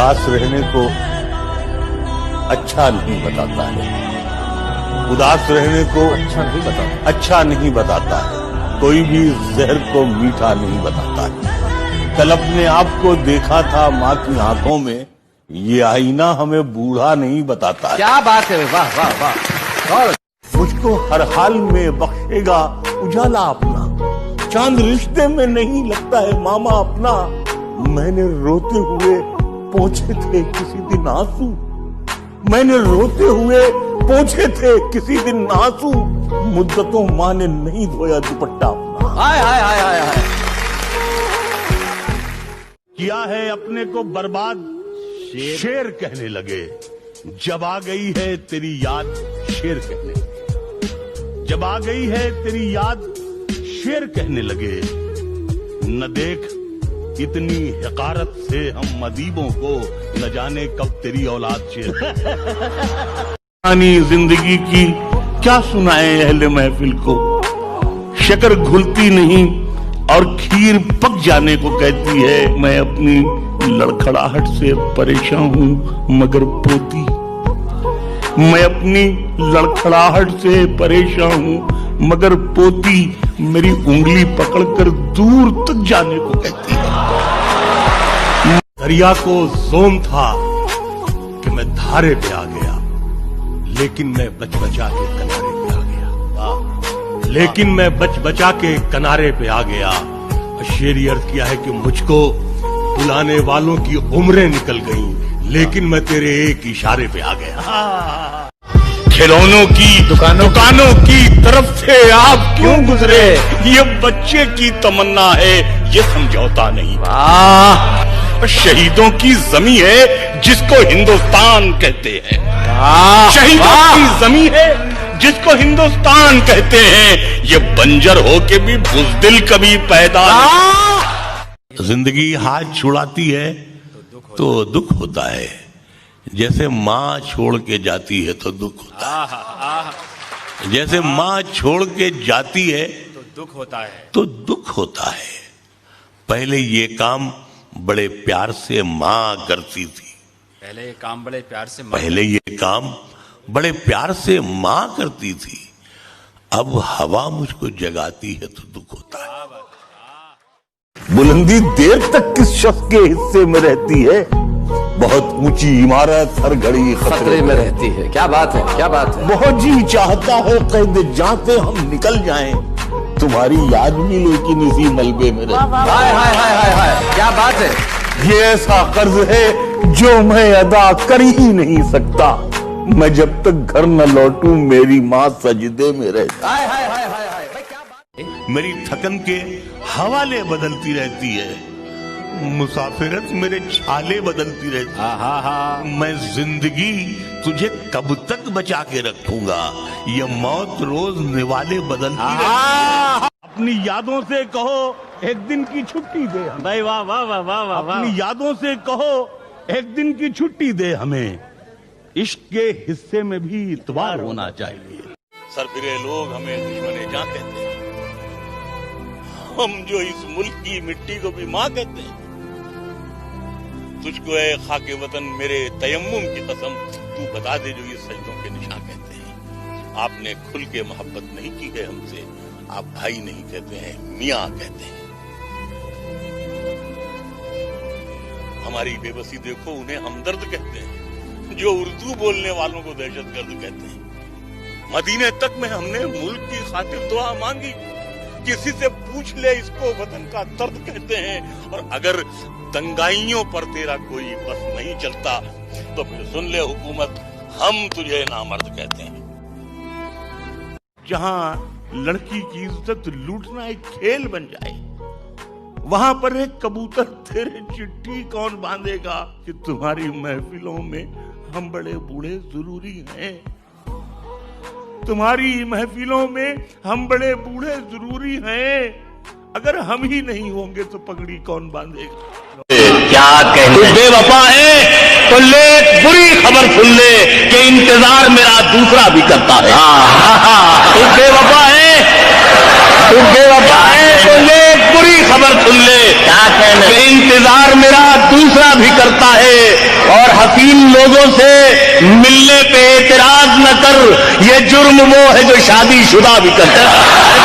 उदास रहने को अच्छा नहीं बताता है, उदास रहने को अच्छा नहीं बताता है, कोई भी जहर को मीठा नहीं बताता है। कल अपने आप को देखा था माँ की आंखों में, ये आईना हमें बूढ़ा नहीं बताता है। क्या बात है, वाह वाह वाह। मुझको हर हाल में बख्शेगा उजाला अपना, चांद रिश्ते में नहीं लगता है मामा अपना। मैंने रोते हुए पोंछे थे किसी दिन आंसू, मैंने रोते हुए पोंछे थे किसी दिन आंसू, मुद्दतों माँ ने नहीं धोया दुपट्टा अपना। हाय हाय हाय हाय हाय। किया है अपने को बर्बाद शेर कहने लगे, जब आ गई है तेरी याद शेर कहने लगे, जब आ गई है तेरी याद शेर कहने लगे। न देख इतनी हकारत से हम अदीबों को, न जाने कब तेरी औलाद शेर। कहानी जिंदगी की क्या सुनाए अहले महफिल को, शक्कर घुलती नहीं और खीर पक जाने को कहती है। मैं अपनी लड़खड़ाहट से परेशान हूं मगर पोती, मैं अपनी लड़खड़ाहट से परेशान हूं मगर पोती मेरी उंगली पकड़कर दूर तक जाने को कहती है। दरिया को जोम था कि मैं धारे पे आ गया, लेकिन मैं बच बचा के किनारे पे आ गया, लेकिन मैं बच बचा के किनारे पे आ गया। शेरी अर्थ किया है कि मुझको बुलाने वालों की उम्रें निकल गईं, लेकिन मैं तेरे एक इशारे पे आ गया। खिलौनों की दुकानों की तरफ से आप क्यों गुजरे, ये बच्चे की तमन्ना है, ये समझौता नहीं। शहीदों की जमी है जिसको हिंदुस्तान कहते हैं, शहीदों की जमी है जिसको हिंदुस्तान कहते हैं, ये बंजर होके भी बुज़दिल कभी पैदा नहीं। जिंदगी हाथ छुड़ाती है तो दुख होता है, जैसे माँ छोड़ के जाती है तो दुख होता है, जैसे माँ छोड़ के जाती है तो दुख होता है, तो दुख होता है। पहले ये काम बड़े प्यार से माँ करती थी, पहले ये काम बड़े प्यार से पहले ये काम बड़े प्यार से माँ करती थी, अब हवा मुझको जगाती है तो दुख होता है। बुलंदी देर तक किस शख्स के हिस्से में रहती है, बहुत ऊंची इमारत हर घड़ी खतरे में रहती है। क्या बात है, क्या बात है। बहुत जी चाहता है कैद जाते हम निकल जाएं, तुम्हारी याद भी लेकिन इसी मलबे में रहती है। हाय हाय हाय हाय हाय, क्या बात है। ये ऐसा कर्ज है जो मैं अदा कर ही नहीं सकता, मैं जब तक घर न लौटूं मेरी माँ सजदे में रहती। हाय हाय हाय हाय हाय, क्या बात। मेरी थकन के हवाले बदलती रहती है, मुसाफिरत मेरे छाले बदलती रहती है। मैं जिंदगी तुझे कब तक बचा के रखूंगा, ये मौत रोज निवाले बदलती रहती है। अपनी यादों से कहो एक दिन की छुट्टी दे हमें। भाई वाह वाह वाह वाह वाह वाह। अपनी यादों से कहो एक दिन की छुट्टी दे हमें, इश्क के हिस्से में भी इतबार होना चाहिए। सरफिरे लोग हमें दुश्मने जान कहते हैं, हम जो इस मुल्क की मिट्टी को भी माँ कहते हैं। तुझको है खाके वतन मेरे तयम्मुम की कसम, तू बता दे जो ये सजदों के निशान कहते हैं। आपने खुल के मोहब्बत नहीं की है हमसे, आप भाई नहीं कहते हैं मियाँ कहते हैं। हमारी बेबसी देखो, उन्हें हमदर्द कहते हैं, जो उर्दू बोलने वालों को दहशतगर्द कहते हैं। मदीने तक में हमने मुल्क की खातिर दुआ मांगी, किसी से पूछ ले इसको वतन का दर्द कहते हैं। और अगर दंगाइयों पर तेरा कोई बस नहीं चलता तो फिर सुन ले हुकूमत, हम तुझे नामर्द कहते हैं। जहां लड़की की इज्जत लूटना एक खेल बन जाए, वहां पर एक कबूतर तेरे चिट्ठी कौन बांधेगा कि तुम्हारी महफिलों में हम बड़े बूढ़े जरूरी हैं, तुम्हारी महफिलों में हम बड़े बूढ़े जरूरी हैं। अगर हम ही नहीं होंगे तो पगड़ी कौन बांधेगा। क्या कहते बेवफा है तो ले बुरी खबर सुन ले कि इंतजार मेरा दूसरा भी करता है। तू बेवफा है, तू बेवफा है तो ले बुरी खबर सुन ले, क्या कहने इंतजार मेरा दूसरा भी करता है। और हसीन लोगों से मिलने पे एतराज न कर, ये जुर्म वो है जो शादीशुदा भी करता है।